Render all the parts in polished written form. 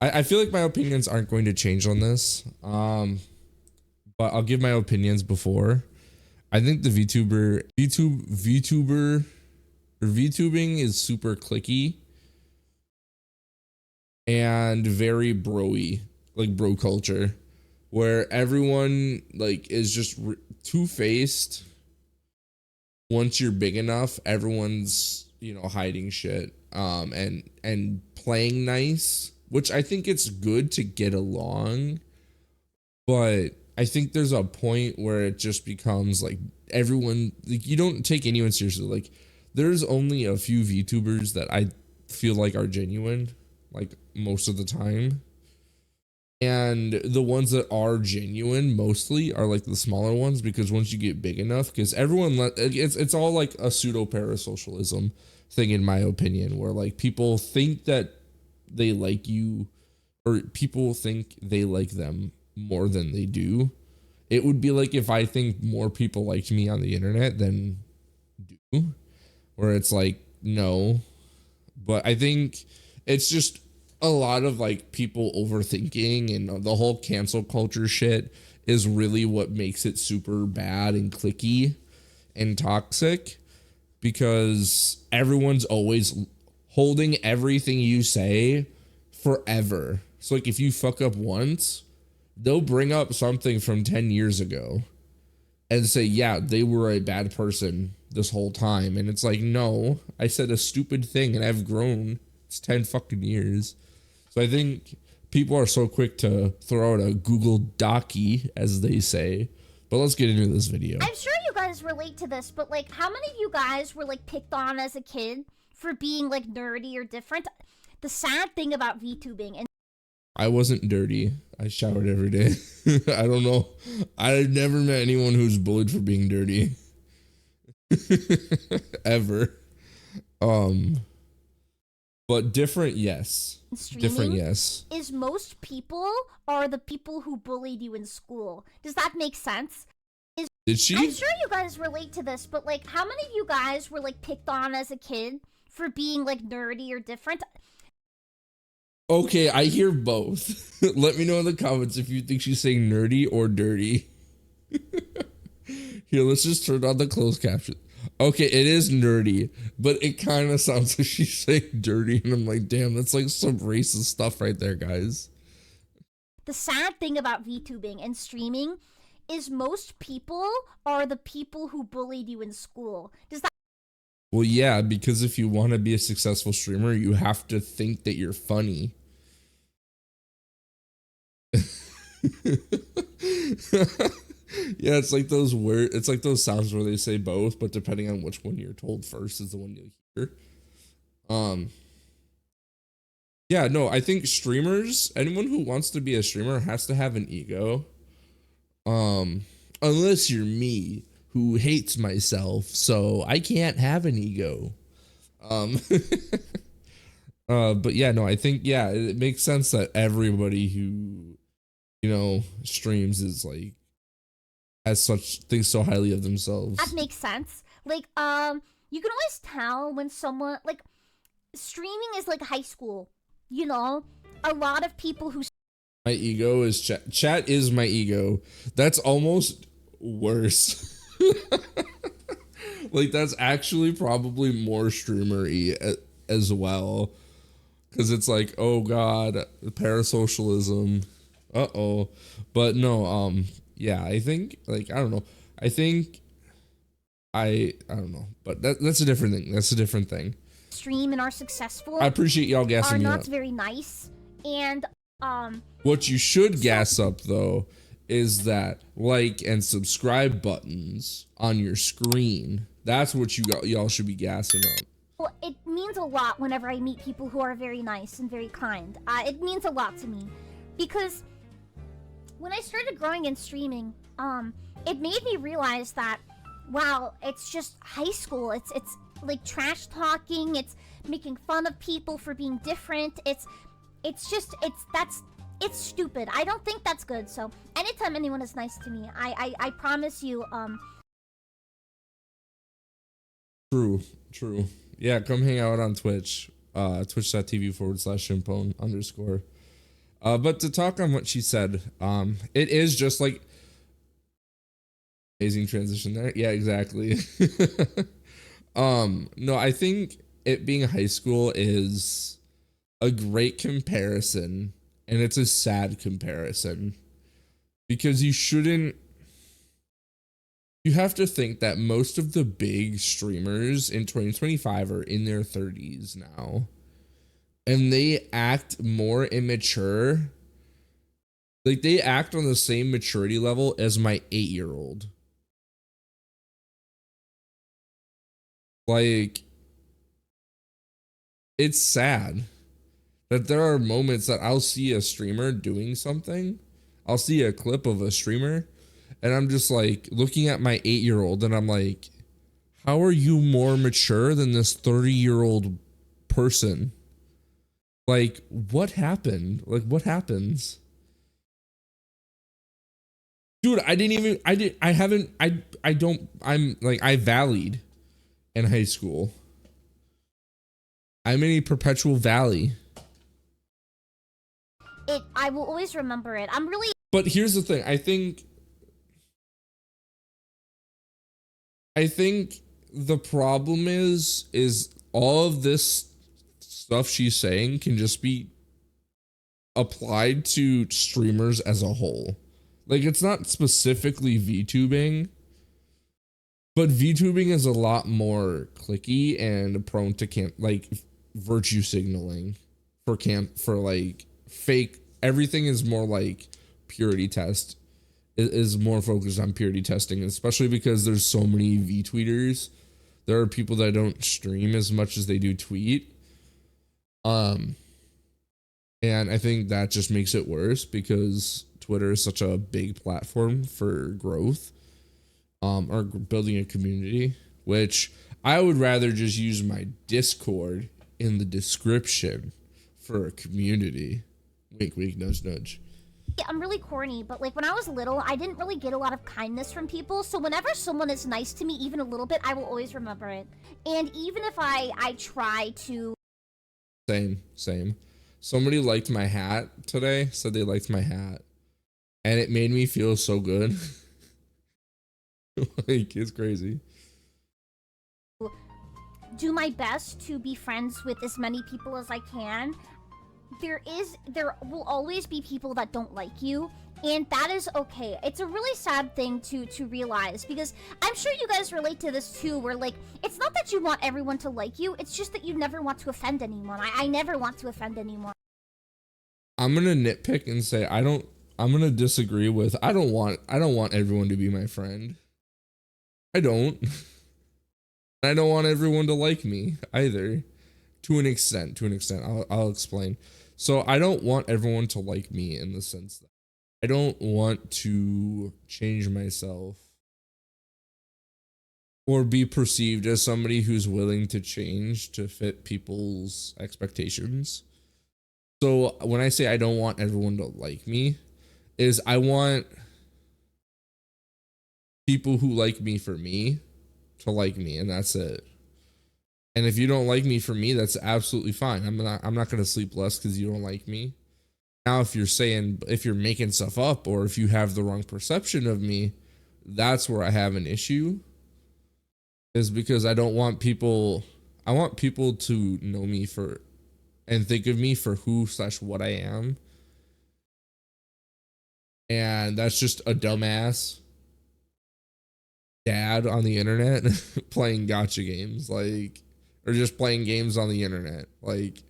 I feel like my opinions aren't going to change on this. But I'll give my opinions before. I think the VTubing is super clicky and very broy, like bro culture, where everyone like is just two-faced. Once you're big enough, everyone's, hiding shit and playing nice, which I think it's good to get along, but I think there's a point where it just becomes like everyone, like, you don't take anyone seriously. Like, there's only a few VTubers that I feel like are genuine, like most of the time. And the ones that are genuine mostly are like the smaller ones, because once you get big enough, because it's all like a pseudo parasocialism thing, in my opinion, where like people think that they like you, or people think they like them more than they do. It would be like if I think more people liked me on the internet than do, where it's like, no. But I think it's just a lot of like people overthinking, and the whole cancel culture shit is really what makes it super bad and clicky and toxic, because everyone's always holding everything you say forever. So like if you fuck up once, they'll bring up something from 10 years ago and say, yeah, they were a bad person this whole time. And it's like, no, I said a stupid thing and I've grown. It's 10 fucking years. So I think people are so quick to throw out a Google Docky, as they say. But let's get into this video. I'm sure you guys relate to this, but like, how many of you guys were like picked on as a kid for being like nerdy or different? The sad thing about VTubing, and I wasn't dirty. I showered every day. I don't know. I've never met anyone who's bullied for being dirty. Ever. But different, yes. Different, yes. Is most people are the people who bullied you in school. Does that make sense? Did she? I'm sure you guys relate to this, but like, how many of you guys were like picked on as a kid for being like nerdy or different? Okay, I hear both. Let me know in the comments if you think she's saying nerdy or dirty. Here, let's just turn on the closed caption. Okay, it is nerdy, but it kind of sounds like she's saying dirty, and I'm like, damn, that's like some racist stuff right there, guys. The sad thing about VTubing and streaming is most people are the people who bullied you in school. Does that? Well, yeah, because if you want to be a successful streamer, you have to think that you're funny. Yeah, it's like those sounds where they say both, but depending on which one you're told first is the one you'll hear. Yeah, no, I think streamers, anyone who wants to be a streamer has to have an ego. Unless you're me, who hates myself, so I can't have an ego. But yeah, no, I think, yeah, it makes sense that everybody who, streams is like, has such things so highly of themselves. That makes sense. Like, you can always tell when someone, like, streaming is like high school, a lot of people who... My ego is chat. Chat is my ego. That's almost worse. Like, that's actually probably more streamery as well. Because it's like, oh god, parasocialism. Uh-oh. But no, yeah, I think, like, I don't know. I think, I don't know. But that's a different thing. That's a different thing. Stream and are successful. I appreciate y'all gassing me up. Are not very nice. And, what you should gas up, though, is that like and subscribe buttons on your screen. That's what y'all should be gassing up. Well, it means a lot whenever I meet people who are very nice and very kind. It means a lot to me. Because when I started growing and streaming, it made me realize that, wow, it's just high school. It's like trash talking. It's making fun of people for being different. It's stupid. I don't think that's good. So anytime anyone is nice to me, I promise you, True. Yeah, come hang out on Twitch. Twitch.tv/Shinponn_. But to talk on what she said, it is just like amazing transition there. Yeah, exactly. No, I think it being high school is a great comparison, and it's a sad comparison because you have to think that most of the big streamers in 2025 are in their 30s now, and they act more immature. Like, they act on the same maturity level as my 8-year-old. Like, it's sad that there are moments that I'll see a streamer doing something. I'll see a clip of a streamer, and I'm just like looking at my 8-year-old, and I'm like, how are you more mature than this 30-year-old person? Like, what happened? Like, what happens? Dude, I valleyed in high school. I'm in a perpetual valley. I will always remember it. I'm really. But here's the thing. I think the problem is all of this stuff she's saying can just be applied to streamers as a whole. Like, it's not specifically VTubing, but VTubing is a lot more clicky and prone to like virtue signaling for like fake. Everything is more like purity test. It is more focused on purity testing, especially because there's so many VTweeters. There are people that don't stream as much as they do tweet. And I think that just makes it worse because Twitter is such a big platform for growth, or building a community, which I would rather just use my Discord in the description for a community. Wink, wink, nudge, nudge. I'm really corny, but like when I was little, I didn't really get a lot of kindness from people. So whenever someone is nice to me, even a little bit, I will always remember it. And even if I try to. Same. Somebody liked my hat today, said they liked my hat, and it made me feel so good. Like, it's crazy. Do my best to be friends with as many people as I can. There will always be people that don't like you, and that is okay. It's a really sad thing to realize, because I'm sure you guys relate to this too, where like it's not that you want everyone to like you, it's just that you never want to offend anyone. I never want to offend anyone. I'm gonna nitpick and say I'm gonna disagree with I don't want everyone to be my friend. I don't. I don't want everyone to like me either. To an extent. I'll explain. So I don't want everyone to like me in the sense that I don't want to change myself or be perceived as somebody who's willing to change to fit people's expectations. So when I say I don't want everyone to like me, is I want people who like me for me to like me, and that's it. And if you don't like me for me, that's absolutely fine. I'm not gonna sleep less because you don't like me. Now, if you're making stuff up, or if you have the wrong perception of me, that's where I have an issue. Is because I want people to know me for and think of me for who/what I am. And that's just a dumbass dad on the internet playing gacha games, like, or just playing games on the internet. Like,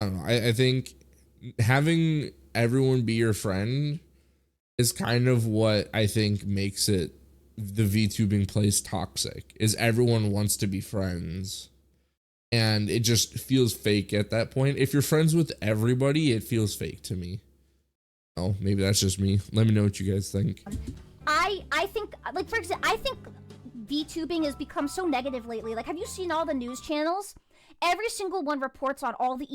I don't know. I think having everyone be your friend is kind of what I think makes it the VTubing place toxic, is everyone wants to be friends. And it just feels fake at that point. If you're friends with everybody, it feels fake to me. Oh, maybe that's just me. Let me know what you guys think. I think, like, for example, I think VTubing has become so negative lately. Like, have you seen all the news channels? Every single one reports on all the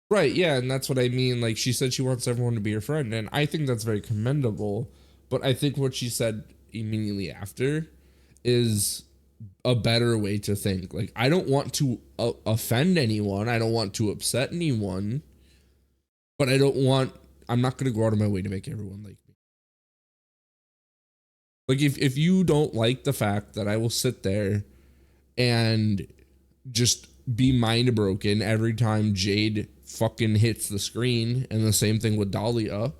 Right, yeah, and that's what I mean. Like, she said she wants everyone to be her friend, and I think that's very commendable. But I think what she said immediately after is a better way to think. Like, I don't want to offend anyone. I don't want to upset anyone. but I'm not going to go out of my way to make everyone like me. Like if you don't like the fact that I will sit there and just be mind broken every time Jade fucking hits the screen, and the same thing with Dahlia.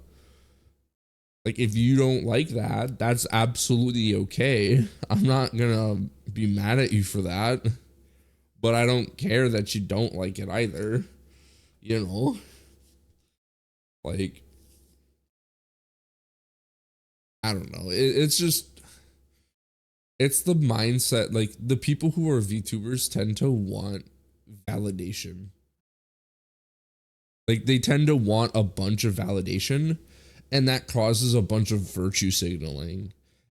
Like if you don't like that, that's absolutely okay. I'm not gonna be mad at you for that, but I don't care that you don't like it either. You know, like I don't know. It's just it's the mindset. Like the people who are VTubers tend to want validation. Like they tend to want a bunch of validation, and that causes a bunch of virtue signaling.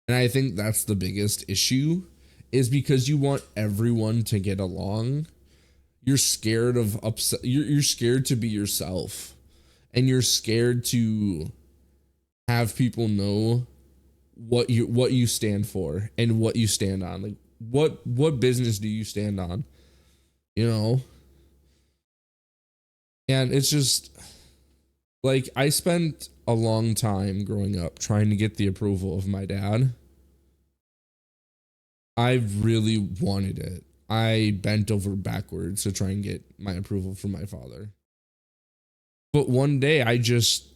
And I think that's the biggest issue, is because you want everyone to get along. You're scared of upset. You're scared to be yourself, and you're scared to have people know what you stand for and what you stand on. Like what business do you stand on? You know? And it's just like I spent a long time growing up trying to get the approval of my dad. I really wanted it. I bent over backwards to try and get my approval from my father. But one day I just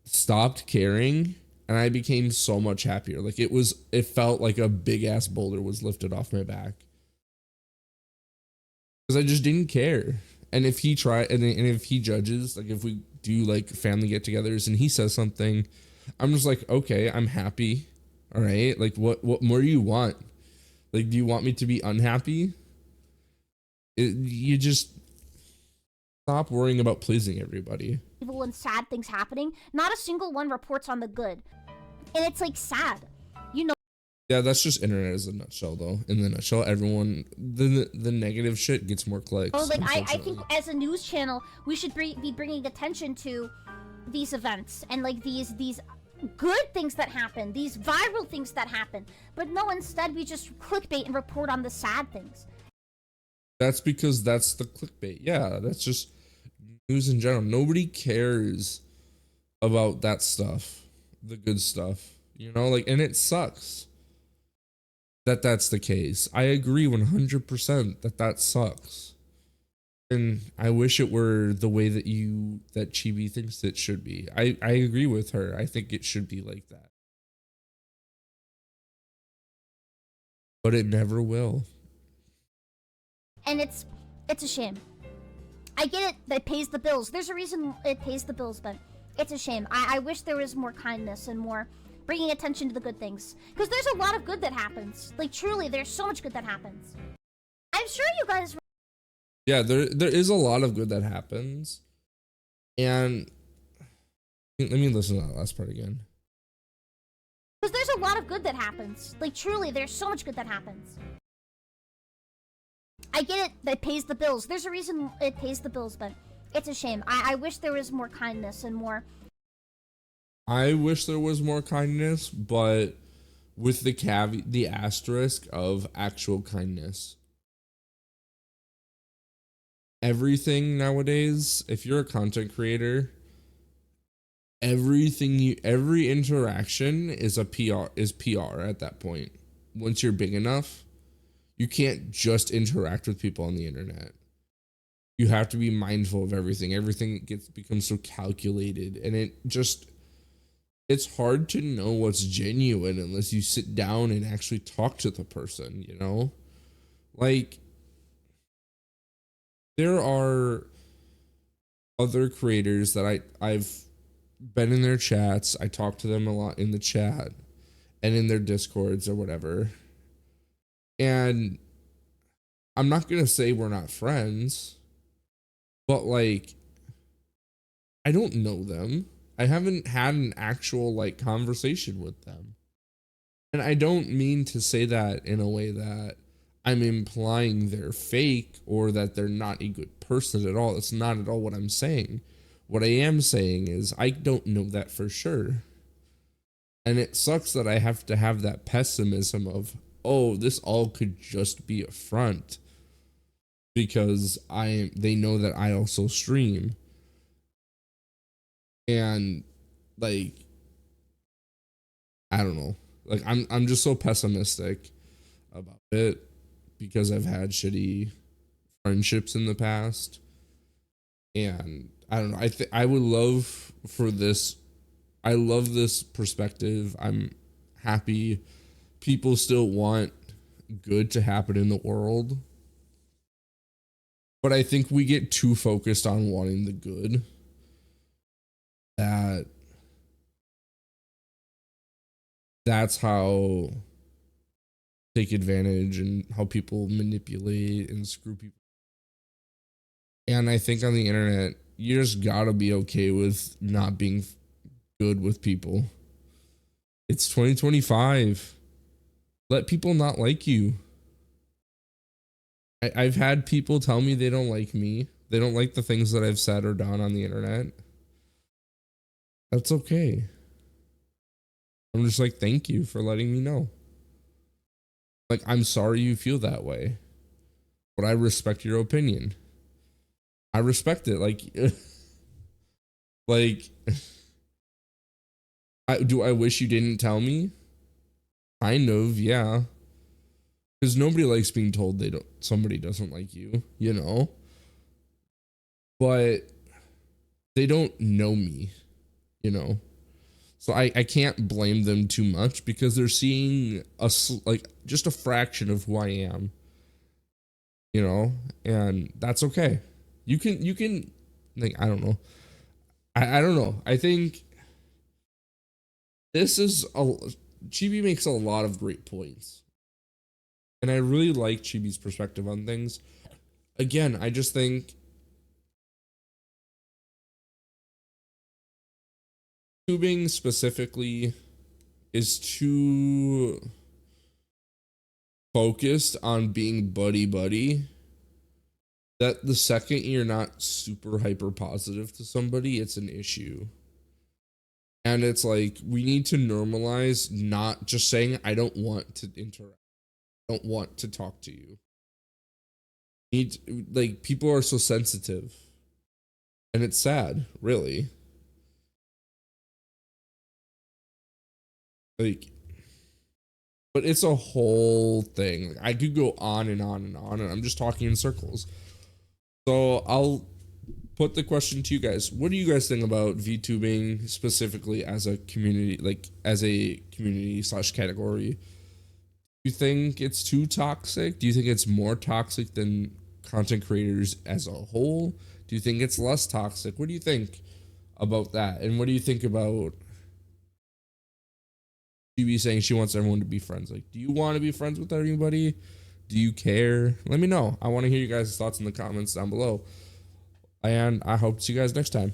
stopped caring, and I became so much happier. Like it felt like a big ass boulder was lifted off my back. Because I just didn't care. And if he and if he judges, like if we do like family get-togethers and he says something, I'm just like, okay, I'm happy. All right. Like what more do you want? Like, do you want me to be unhappy? You just stop worrying about pleasing everybody. Evil and sad things happening. Not a single one reports on the good. And it's like sad. You know. Yeah, that's just internet as a nutshell, though. In the nutshell, everyone, the negative shit gets more clicks. Oh, like I think as a news channel, we should be bringing attention to these events and like these good things that happen, these viral things that happen. But no, instead we just clickbait and report on the sad things. That's because that's the clickbait. Yeah, that's just news in general. Nobody cares about that stuff, the good stuff, you know, like, and it sucks that that's the case. I agree 100% that sucks. And I wish it were the way that Chibi thinks it should be. I agree with her. I think it should be like that. But it never will. And it's a shame. I get it, that pays the bills. There's a reason it pays the bills, but it's a shame. I wish there was more kindness and more bringing attention to the good things. Because there's a lot of good that happens. Like, truly, there's so much good that happens. I'm sure you guys... Yeah, there is a lot of good that happens. And let me listen to that last part again. Because there's a lot of good that happens. Like, truly, there's so much good that happens. I get it, that pays the bills. There's a reason it pays the bills, but it's a shame. I wish there was more kindness and more... I wish there was more kindness, but with the caveat, the asterisk of actual kindness. Everything nowadays, if you're a content creator, every interaction is PR at that point. Once you're big enough, you can't just interact with people on the internet. You have to be mindful of everything. Everything becomes so calculated, and it's hard to know what's genuine unless you sit down and actually talk to the person, you know? Like, there are other creators that I've been in their chats. I talk to them a lot in the chat and in their discords or whatever. And I'm not going to say we're not friends, but like, I don't know them. I haven't had an actual like conversation with them. And I don't mean to say that in a way that I'm implying they're fake or that they're not a good person at all. That's not at all what I'm saying. What I am saying is I don't know that for sure. And it sucks that I have to have that pessimism of, oh, this all could just be a front because they know that I also stream. And like, I don't know. Like I'm just so pessimistic about it because I've had shitty friendships in the past. And I don't know. I would love for this. I love this perspective. I'm happy people still want good to happen in the world. But I think we get too focused on wanting the good that that's how take advantage and how people manipulate and screw people. And I think on the internet, you just gotta be okay with not being good with people. It's 2025. Let people not like you. I've had people tell me they don't like me. They don't like the things that I've said or done on the internet. That's okay. I'm just like, thank you for letting me know. Like, I'm sorry you feel that way, but I respect your opinion. I respect it. Like, do I wish you didn't tell me? Kind of, yeah. Because nobody likes being told somebody doesn't like you, you know? But they don't know me, you know? So I can't blame them too much because they're seeing like just a fraction of who I am, you know? And that's okay. You can like, I don't know. I don't know. I think this is Chibi makes a lot of great points. And I really like Chibi's perspective on things. Again, I just think tubing specifically is too focused on being buddy that the second you're not super hyper positive to somebody, it's an issue. And it's like, we need to normalize not just saying, I don't want to interact. I don't want to talk to you. Like, people are so sensitive. And it's sad, really. Like, but it's a whole thing. Like, I could go on and on and on, and I'm just talking in circles. So I'll put the question to you guys. What do you guys think about VTubing specifically as a community, like as a community / category? Do you think it's too toxic? Do you think it's more toxic than content creators as a whole? Do you think it's less toxic? What do you think about that? And what do you think about Phoebe saying she wants everyone to be friends? Like, do you want to be friends with everybody? Do you care? Let me know. I want to hear you guys' thoughts in the comments down below. And I hope to see you guys next time.